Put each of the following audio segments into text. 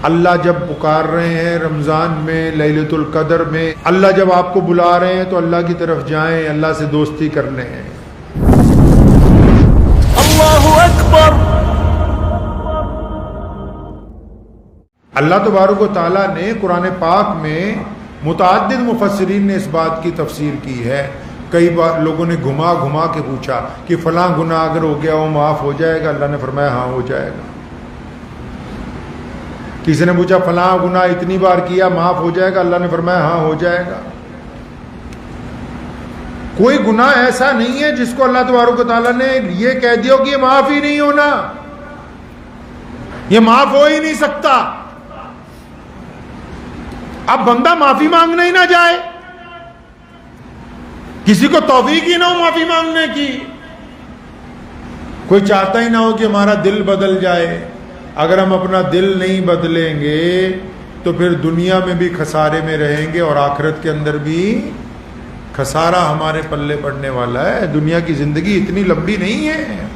اللہ جب پکار رہے ہیں رمضان میں، لیلۃ القدر میں، اللہ جب آپ کو بلا رہے ہیں تو اللہ کی طرف جائیں، اللہ سے دوستی کرنے ہیں۔ اللہ اکبر۔ اللہ تبارک و تعالیٰ نے قرآن پاک میں متعدد مفسرین نے اس بات کی تفسیر کی ہے۔ کئی بار لوگوں نے گھما گھما کے پوچھا کہ فلاں گناہ اگر ہو گیا وہ معاف ہو جائے گا؟ اللہ نے فرمایا ہاں ہو جائے گا۔ کسی نے پوچھا فلاں گناہ اتنی بار کیا معاف ہو جائے گا؟ اللہ نے فرمایا ہاں ہو جائے گا۔ کوئی گناہ ایسا نہیں ہے جس کو اللہ تبارک و تعالیٰ نے یہ کہہ دیا کہ یہ معاف ہی نہیں ہونا، یہ معاف ہو ہی نہیں سکتا۔ اب بندہ معافی مانگنے ہی نہ جائے، کسی کو توفیق ہی نہ ہو معافی مانگنے کی، کوئی چاہتا ہی نہ ہو کہ ہمارا دل بدل جائے۔ اگر ہم اپنا دل نہیں بدلیں گے تو پھر دنیا میں بھی خسارے میں رہیں گے اور آخرت کے اندر بھی خسارہ ہمارے پلے پڑنے والا ہے۔ دنیا کی زندگی اتنی لمبی نہیں ہے۔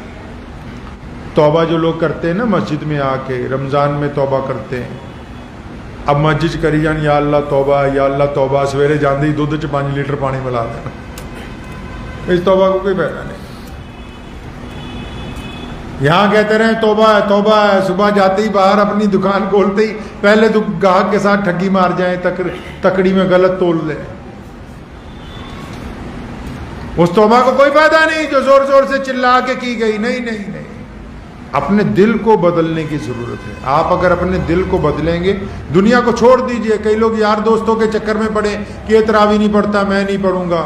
توبہ جو لوگ کرتے ہیں نا مسجد میں آ کے، رمضان میں توبہ کرتے ہیں، اب مسجد کری جان یا اللہ توبہ یا اللہ توبہ، سویرے جاندے ہی دودھ 5 لیٹر پانی ملا دینا، اس توبہ کو کوئی فائدہ نہیں۔ یہاں کہتے رہے توبہ ہے توبہ ہے، صبح جاتے ہی باہر اپنی دکان کھولتے ہی پہلے تو گاہک کے ساتھ ٹھگی مار جائیں، تکڑی میں غلط تول لیں، اس توبہ کو کوئی فائدہ نہیں جو زور زور سے چلا کے کی گئی۔ نہیں نہیں نہیں، اپنے دل کو بدلنے کی ضرورت ہے۔ آپ اگر اپنے دل کو بدلیں گے، دنیا کو چھوڑ دیجئے۔ کئی لوگ یار دوستوں کے چکر میں پڑے کہ یہ تراویح نہیں پڑھتا میں نہیں پڑھوں گا،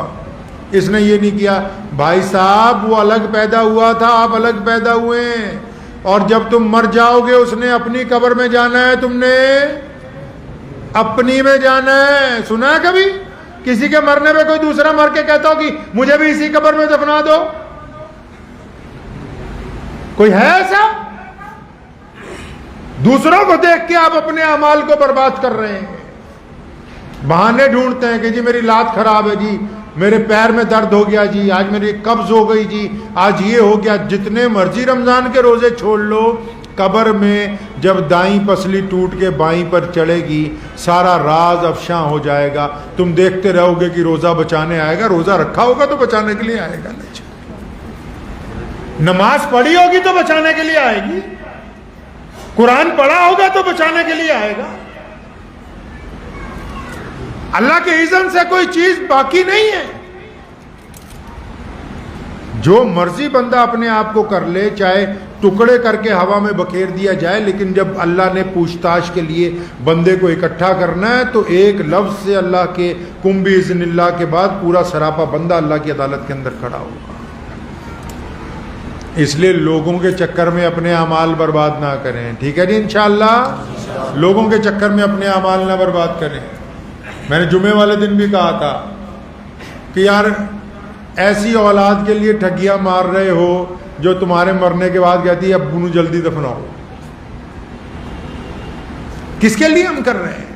اس نے یہ نہیں کیا۔ بھائی صاحب وہ الگ پیدا ہوا تھا، آپ الگ پیدا ہوئے ہیں، اور جب تم مر جاؤ گے اس نے اپنی قبر میں جانا ہے، تم نے اپنی میں جانا ہے۔ سنا ہے کبھی کسی کے مرنے پہ کوئی دوسرا مر کے کہتا ہو کہ مجھے بھی اسی قبر میں دفنا دو؟ کوئی ہے ایسا؟ دوسروں کو دیکھ کے آپ اپنے اعمال کو برباد کر رہے ہیں۔ بہانے ڈھونڈتے ہیں کہ جی میری لات خراب ہے، جی میرے پیر میں درد ہو گیا، جی آج میری قبض ہو گئی، جی آج یہ ہو گیا۔ جتنے مرضی رمضان کے روزے چھوڑ لو، قبر میں جب دائیں پسلی ٹوٹ کے بائیں پر چڑھے گی سارا راز افشاں ہو جائے گا۔ تم دیکھتے رہو گے کہ روزہ بچانے آئے گا، روزہ رکھا ہوگا تو بچانے کے لیے آئے گا، نماز پڑھی ہوگی تو بچانے کے لیے آئے گی، قرآن پڑھا ہوگا تو بچانے کے لیے آئے گا۔ اللہ کے اذن سے کوئی چیز باقی نہیں ہے۔ جو مرضی بندہ اپنے آپ کو کر لے، چاہے ٹکڑے کر کے ہوا میں بکھیر دیا جائے، لیکن جب اللہ نے پوچھ تاچھ کے لیے بندے کو اکٹھا کرنا ہے تو ایک لفظ سے اللہ کے کم باذن اللہ کے بعد پورا سراپا بندہ اللہ کی عدالت کے اندر کھڑا ہوگا۔ اس لیے لوگوں کے چکر میں اپنے اعمال برباد نہ کریں، ٹھیک ہے جی؟ انشاءاللہ لوگوں کے چکر میں اپنے اعمال نہ برباد کریں۔ میں نے جمعے والے دن بھی کہا تھا کہ یار ایسی اولاد کے لیے ٹھگیاں مار رہے ہو جو تمہارے مرنے کے بعد کہتی ہے ابو نو جلدی دفناؤ۔ کس کے لیے ہم کر رہے ہیں؟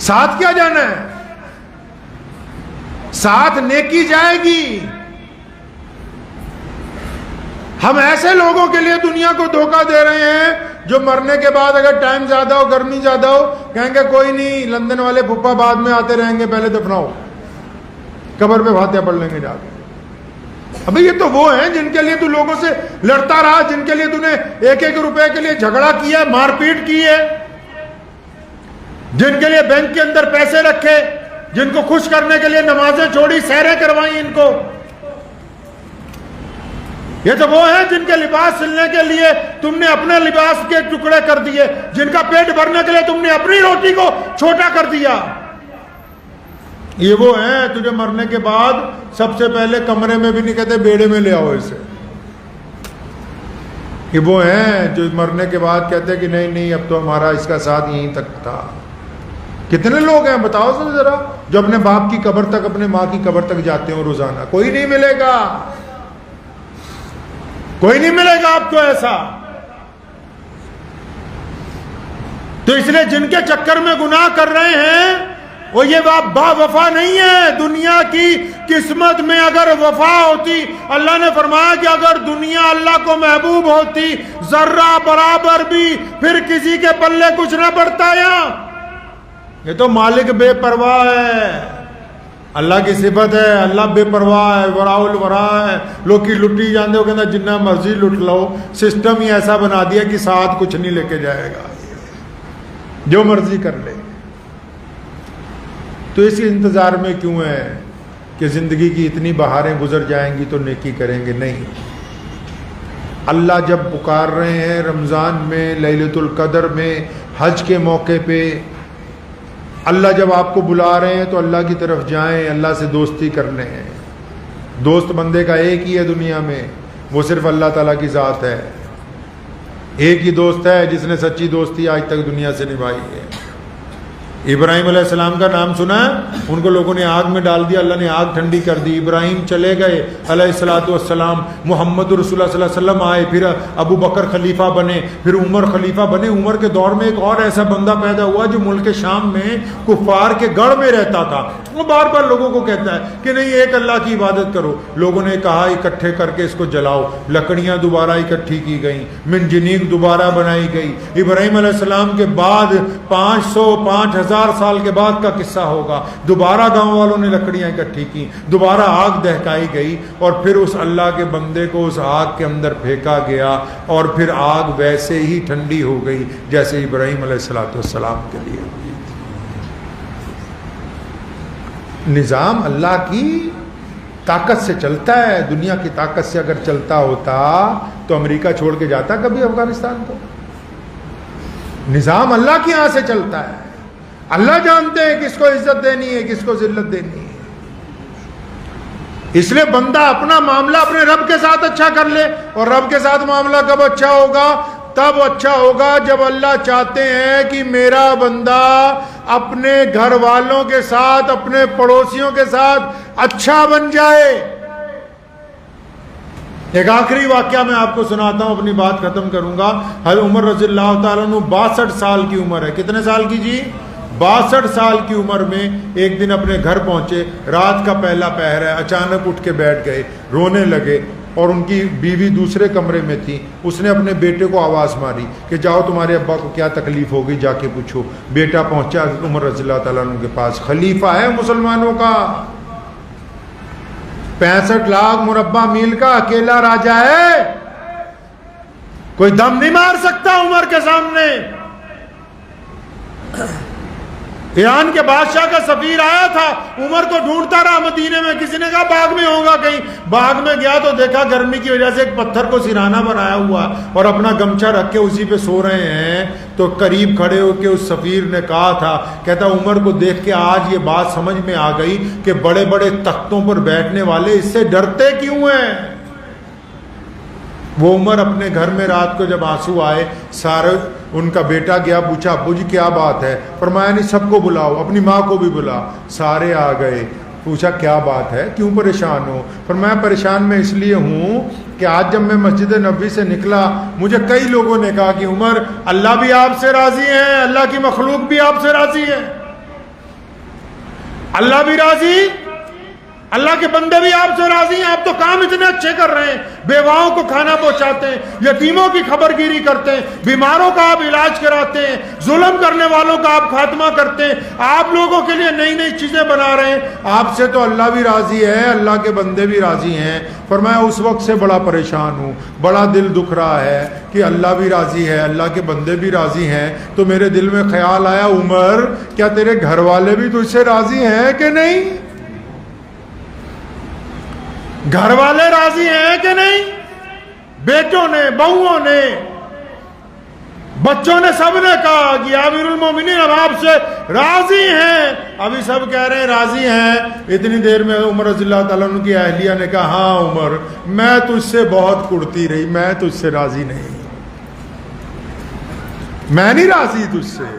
ساتھ کیا جانا ہے؟ ساتھ نیکی جائے گی۔ ہم ایسے لوگوں کے لیے دنیا کو دھوکہ دے رہے ہیں جو مرنے کے بعد اگر ٹائم زیادہ ہو، گرمی زیادہ ہو، کہیں گے کوئی نہیں لندن والے پھپھا بعد میں آتے رہیں گے، پہلے دفناؤ، قبر پہ فاتحہ پڑھ لیں گے جا کے۔ ابھی یہ تو وہ ہیں جن کے لیے تو لوگوں سے لڑتا رہا، جن کے لیے تو نے 1-1 روپے کے لیے جھگڑا کیا، مار پیٹ کی ہے، جن کے لیے بینک کے اندر پیسے رکھے، جن کو خوش کرنے کے لیے نمازیں چھوڑی، سحریں کروائیں ان کو۔ یہ تو وہ ہیں جن کے لباس سلنے کے لیے تم نے اپنے لباس کے ٹکڑے کر دیے، جن کا پیٹ بھرنے کے لیے تم نے اپنی روٹی کو چھوٹا کر دیا۔ یہ وہ ہیں تجھے مرنے کے بعد سب سے پہلے کمرے میں بھی نہیں کہتے بیڑے میں لے آؤ اسے۔ یہ وہ ہیں جو مرنے کے بعد کہتے کہ نہیں نہیں اب تو ہمارا اس کا ساتھ یہیں تک تھا۔ کتنے لوگ ہیں بتاؤ ذرا جو اپنے باپ کی قبر تک، اپنے ماں کی قبر تک جاتے ہوں روزانہ؟ کوئی نہیں ملے گا، کوئی نہیں ملے گا آپ کو ایسا۔ تو اس لیے جن کے چکر میں گناہ کر رہے ہیں وہ یہ با وفا نہیں ہے. دنیا کی قسمت میں اگر وفا ہوتی, اللہ نے فرمایا کہ اگر دنیا اللہ کو محبوب ہوتی ذرہ برابر بھی, پھر کسی کے پلے کچھ نہ پڑتا. یہ تو مالک بے پرواہ ہے, اللہ کی صفت ہے. اللہ بے پرواہ ہے, وراء الورا ہے. لوگ کی لٹی جاندے ہو, کہنا جنہ مرضی لٹ لو, سسٹم ہی ایسا بنا دیا کہ ساتھ کچھ نہیں لے کے جائے گا, جو مرضی کر لے. تو اس انتظار میں کیوں ہے کہ زندگی کی اتنی بہاریں گزر جائیں گی تو نیکی کریں گے؟ نہیں. اللہ جب پکار رہے ہیں رمضان میں, لیلۃ القدر میں, حج کے موقع پہ, اللہ جب آپ کو بلا رہے ہیں تو اللہ کی طرف جائیں, اللہ سے دوستی کرنے ہیں. دوست بندے کا ایک ہی ہے دنیا میں, وہ صرف اللہ تعالیٰ کی ذات ہے. ایک ہی دوست ہے جس نے سچی دوستی آج تک دنیا سے نبھائی ہے. ابراہیم علیہ السلام کا نام سنا ہے؟ ان کو لوگوں نے آگ میں ڈال دیا, اللہ نے آگ ٹھنڈی کر دی. ابراہیم چلے گئے علیہ الصلوۃ والسلام, محمد رسول اللہ صلی اللہ علیہ وسلم آئے, پھر ابو بکر خلیفہ بنے, پھر عمر خلیفہ بنے. عمر کے دور میں ایک اور ایسا بندہ پیدا ہوا جو ملک شام میں کفار کے گڑھ میں رہتا تھا. وہ بار بار لوگوں کو کہتا ہے کہ نہیں ایک اللہ کی عبادت کرو. لوگوں نے کہا اکٹھے کر کے اس کو جلاؤ. لکڑیاں دوبارہ اکٹھی کی گئیں, منجنیق دوبارہ بنائی گئی. ابراہیم علیہ السلام کے بعد 5,000 سال کے بعد کا قصہ ہوگا. دوبارہ گاؤں والوں نے لکڑیاں اکٹھی کی, دوبارہ آگ دہکائی گئی, اور پھر اس اللہ کے بندے کو اس آگ کے اندر پھینکا گیا, اور پھر آگ ویسے ہی ٹھنڈی ہو گئی جیسے ابراہیم علیہ الصلوۃ والسلام کے لیے ہوئی تھی. نظام اللہ کی طاقت سے چلتا ہے. دنیا کی طاقت سے اگر چلتا ہوتا تو امریکہ چھوڑ کے جاتا کبھی افغانستان کو؟ نظام اللہ کے یہاں سے چلتا ہے. اللہ جانتے ہیں کس کو عزت دینی ہے, کس کو ذلت دینی ہے. اس لیے بندہ اپنا معاملہ اپنے رب کے ساتھ اچھا کر لے. اور رب کے ساتھ معاملہ کب اچھا ہوگا؟ تب اچھا ہوگا جب اللہ چاہتے ہیں کہ میرا بندہ اپنے گھر والوں کے ساتھ, اپنے پڑوسیوں کے ساتھ اچھا بن جائے. ایک آخری واقعہ میں آپ کو سناتا ہوں, اپنی بات ختم کروں گا. حضرت عمر رضی اللہ تعالیٰ عنہ 62 سال کی عمر ہے. کتنے سال کی جی؟ 62 سال کی عمر میں ایک دن اپنے گھر پہنچے, رات کا پہلا پہر ہے. اچانک اٹھ کے بیٹھ گئے, رونے لگے, اور ان کی بیوی دوسرے کمرے میں تھی. اس نے اپنے بیٹے کو آواز ماری کہ جاؤ تمہارے ابا کو کیا تکلیف ہو گئی, جا کے پوچھو. بیٹا پہنچا عمر رضی اللہ تعالیٰ عنہ کے پاس. خلیفہ ہے مسلمانوں کا, 65 لاکھ مربع میل کا اکیلا راجا ہے, کوئی دم نہیں مار سکتا عمر کے سامنے. ایران کے بادشاہ کا سفیر آیا تھا, عمر کو ڈھونڈتا رہا مدینے میں. کسی نے کہا باغ میں ہوگا کہیں. باغ میں گیا تو دیکھا گرمی کی وجہ سے ایک پتھر کو سرہانہ بنایا ہوا اور اپنا گمچھا رکھ کے اسی پہ سو رہے ہیں. تو قریب کھڑے ہو کے اس سفیر نے کہا تھا, کہتا عمر کو دیکھ کے آج یہ بات سمجھ میں آ گئی کہ بڑے بڑے تختوں پر بیٹھنے والے اس سے ڈرتے کیوں ہیں. وہ عمر اپنے گھر میں رات کو جب آنسو آئے, سارے ان کا بیٹا گیا, پوچھا ابو جی کیا بات ہے؟ فرمایا نہیں سب کو بلاؤ, اپنی ماں کو بھی بلا. سارے آ گئے. پوچھا کیا بات ہے, کیوں پریشان ہو؟ فرمایا پریشان میں اس لیے ہوں کہ آج جب میں مسجد نبوی سے نکلا مجھے کئی لوگوں نے کہا کہ عمر اللہ بھی آپ سے راضی ہے, اللہ کی مخلوق بھی آپ سے راضی ہے. اللہ بھی راضی, اللہ کے بندے بھی آپ سے راضی ہیں. آپ تو کام اتنے اچھے کر رہے ہیں, بیواؤں کو کھانا پہنچاتے ہیں, یتیموں کی خبر گیری کرتے ہیں, بیماروں کا آپ علاج کراتے ہیں, ظلم کرنے والوں کا آپ خاتمہ کرتے ہیں, آپ لوگوں کے لیے نئی نئی چیزیں بنا رہے ہیں. آپ سے تو اللہ بھی راضی ہے, اللہ کے بندے بھی راضی ہیں. فرمایا اس وقت سے بڑا پریشان ہوں, بڑا دل دکھ رہا ہے کہ اللہ بھی راضی ہے, اللہ کے بندے بھی راضی ہیں. تو میرے دل میں خیال آیا عمر کیا تیرے گھر والے بھی تجھ سے راضی ہیں کہ نہیں؟ گھر والے راضی ہیں کہ نہیں؟ بیٹوں نے, بہوؤں نے, بچوں نے, سب نے کہا کہ امیر المومنین ہم آپ سے راضی ہیں. ابھی سب کہہ رہے ہیں راضی ہیں. اتنی دیر میں عمر رضی اللہ تعالیٰ عنہ کی اہلیہ نے کہا ہاں عمر میں تجھ سے بہت کڑتی رہی, میں تجھ سے راضی نہیں, میں نہیں راضی تجھ سے.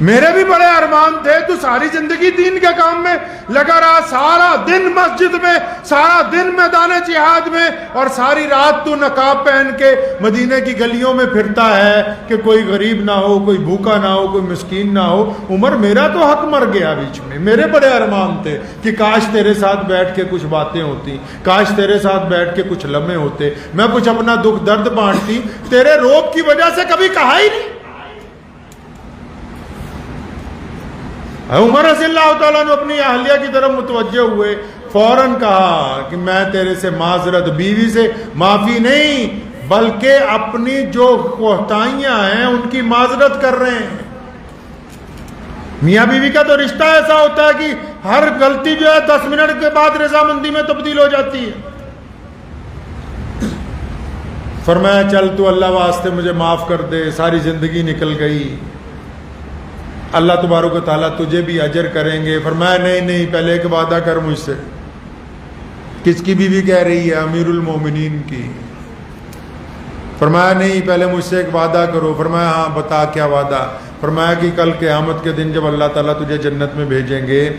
میرے بھی بڑے ارمان تھے، تو ساری زندگی دین کے کام میں لگا رہا، سارا دن مسجد میں، سارا دن میدان جہاد میں، اور ساری رات تو نقاب پہن کے مدینے کی گلیوں میں پھرتا ہے کہ کوئی غریب نہ ہو، کوئی بھوکا نہ ہو، کوئی مسکین نہ ہو۔ عمر میرا تو حق مر گیا بیچ میں، میرے بڑے ارمان تھے کہ کاش تیرے ساتھ بیٹھ کے کچھ باتیں ہوتی، کاش تیرے ساتھ بیٹھ کے کچھ لمحے ہوتے، میں کچھ اپنا دکھ درد بانٹتی، تیرے روب کی وجہ سے کبھی کہا ہی نہیں۔ عمر رضی اللہ تعالیٰ نے اپنی اہلیہ کی طرف متوجہ ہوئے، فوراً کہا کہ میں تیرے سے معذرت، بیوی سے معافی نہیں بلکہ اپنی جو کوتاہیاں ہیں ان کی معذرت کر رہے ہیں۔ میاں بیوی کا تو رشتہ ایسا ہوتا ہے کہ ہر غلطی جو ہے 10 منٹ کے بعد رضامندی میں تبدیل ہو جاتی ہے۔ فرمایا چل تو اللہ واسطے مجھے معاف کر دے، ساری زندگی نکل گئی، اللہ تبارک و تعالیٰ تجھے بھی اجر کریں گے۔ فرمایا نہیں پہلے ایک وعدہ کر مجھ سے۔ کس کی بیوی کہہ رہی ہے؟ امیر المومنین کی۔ فرمایا نہیں پہلے مجھ سے ایک وعدہ کرو۔ فرمایا ہاں بتا کیا وعدہ؟ فرمایا کہ کل قیامت کے دن جب اللہ تعالیٰ تجھے جنت میں بھیجیں گے،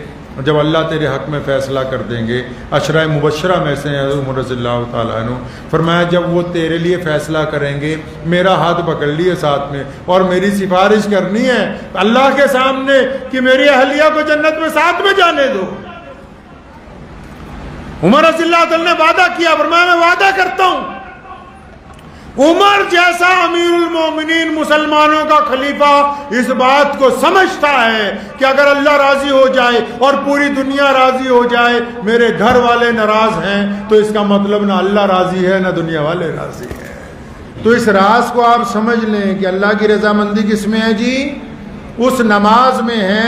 جب اللہ تیرے حق میں فیصلہ کر دیں گے، عشرہ مبشرہ میں سے ہیں عمر رضی اللہ تعالیٰ عنہ، فرمایا جب وہ تیرے لیے فیصلہ کریں گے، میرا ہاتھ پکڑ لیے ساتھ میں اور میری سفارش کرنی ہے اللہ کے سامنے کہ میری اہلیہ کو جنت میں ساتھ میں جانے دو۔ عمر رضی اللہ تعالیٰ نے وعدہ کیا، فرمایا میں وعدہ کرتا ہوں۔ عمر جیسا امیر المومنین مسلمانوں کا خلیفہ اس بات کو سمجھتا ہے کہ اگر اللہ راضی ہو جائے اور پوری دنیا راضی ہو جائے، میرے گھر والے ناراض ہیں تو اس کا مطلب نہ اللہ راضی ہے نہ دنیا والے راضی ہیں۔ تو اس راز کو آپ سمجھ لیں کہ اللہ کی رضامندی کس میں ہے جی؟ اس نماز میں ہے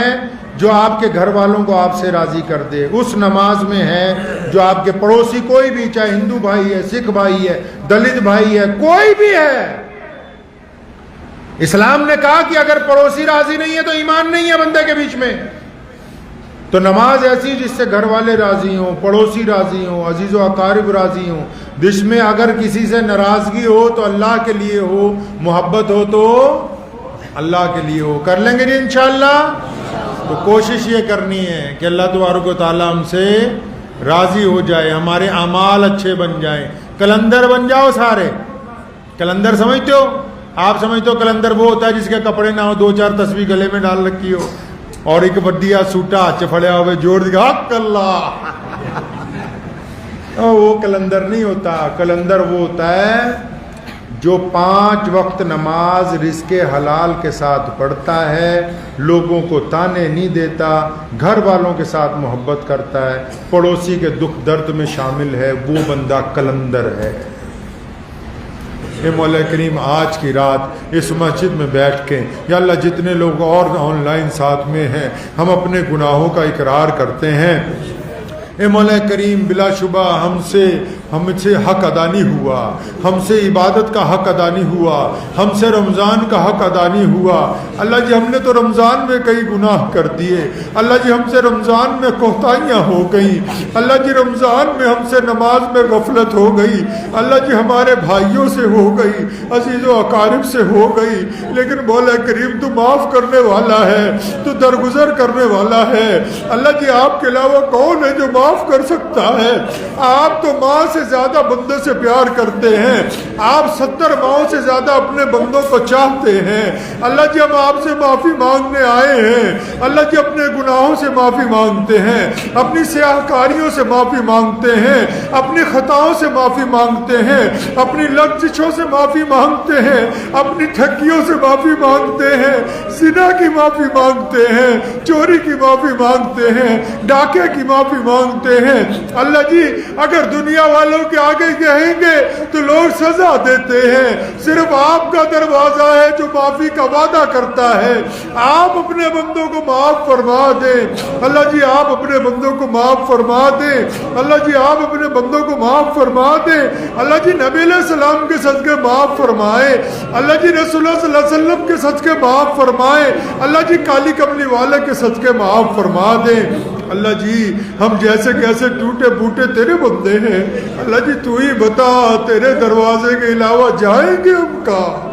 جو آپ کے گھر والوں کو آپ سے راضی کر دے، اس نماز میں ہے جو آپ کے پڑوسی کوئی بھی، چاہے ہندو بھائی ہے، سکھ بھائی ہے، دلت بھائی ہے، کوئی بھی ہے۔ اسلام نے کہا کہ اگر پڑوسی راضی نہیں ہے تو ایمان نہیں ہے بندے کے بیچ میں۔ تو نماز ایسی جس سے گھر والے راضی ہوں، پڑوسی راضی ہوں، عزیز و اقارب راضی ہوں، جس میں اگر کسی سے ناراضگی ہو تو اللہ کے لیے ہو، محبت ہو تو اللہ کے لیے ہو۔ کر لیں گے جی انشاءاللہ؟ تو کوشش یہ کرنی ہے کہ اللہ تبارک و تعالیٰ ہم سے راضی ہو جائے، ہمارے اعمال اچھے بن جائیں، کلندر بن جاؤ سارے۔ کلندر سمجھتے ہو؟ آپ سمجھتے ہو کلندر وہ ہوتا ہے جس کے کپڑے نہ ہو، 2-4 تسبیح گلے میں ڈال رکھی ہو اور ایک بڈیا سوٹا چفڑیا ہوئے جوڑ دیا حق اللہ۔ وہ کلندر نہیں ہوتا۔ کلندر وہ ہوتا ہے جو 5 وقت نماز رزق حلال کے ساتھ پڑھتا ہے، لوگوں کو تانے نہیں دیتا، گھر والوں کے ساتھ محبت کرتا ہے، پڑوسی کے دکھ درد میں شامل ہے، وہ بندہ کلندر ہے۔ اے مولا کریم آج کی رات اس مسجد میں بیٹھ کے یا اللہ جتنے لوگ اور آن لائن ساتھ میں ہیں، ہم اپنے گناہوں کا اقرار کرتے ہیں۔ اے مولا کریم بلا شبہ ہم سے حق ادا نہیں ہوا، ہم سے عبادت کا حق ادا نہیں ہوا، ہم سے رمضان کا حق ادا نہیں ہوا۔ اللہ جی ہم نے تو رمضان میں کئی گناہ کر دیے، اللہ جی ہم سے رمضان میں کوتاہیاں ہو گئیں، اللہ جی رمضان میں ہم سے نماز میں غفلت ہو گئی، اللہ جی ہمارے بھائیوں سے ہو گئی، عزیز و اقارب سے ہو گئی، لیکن مولا کریم تو معاف کرنے والا ہے، تو درگزر کرنے والا ہے۔ اللہ جی آپ کے علاوہ کون ہے جو معاف کر سکتا ہے؟ آپ تو ماں سے زیادہ بندے سے پیار کرتے ہیں، آپ 70 ماؤں سے زیادہ اپنے بندوں کو چاہتے ہیں۔ اللہ جی ہم آپ سے معافی مانگنے آئے ہیں، اللہ جی اپنے گناہوں سے معافی مانگتے ہیں، اپنی سیاہ کاریوں سے معافی مانگتے ہیں، اپنی خطاؤں سے معافی مانگتے ہیں، اپنی لغزشوں سے معافی مانگتے ہیں، اپنی ٹھگیوں سے معافی مانگتے ہیں، زنا کی معافی مانگتے ہیں، چوری کی معافی مانگتے ہیں، ڈاکے کی معافی مانگتے ہیں۔ اللہ جی اگر دنیا والوں کے آگے کہیں گے تو لوگ سزا دیتے ہیں، صرف آپ کا دروازہ ہے جو معافی کا وعدہ کرتا ہے۔ آپ اپنے بندوں کو معاف فرما دیں اللہ جی، آپ اپنے بندوں کو معاف فرما دیں اللہ جی، آپ اپنے بندوں کو معاف فرما دیں اللہ جی، نبی علیہ السلام کے صدقے معاف فرمائے اللہ جی، رسول اللہ صلی اللہ علیہ وسلم کے صدقے معاف فرمائے اللہ جی، کالی کملی والے کے صدقے معاف فرما دیں اللہ جی۔ ہم جیسے کیسے ٹوٹے پھوٹے تیرے بندے ہیں اللہ جی، تو ہی بتا تیرے دروازے کے علاوہ جائیں گے ہم کہاں؟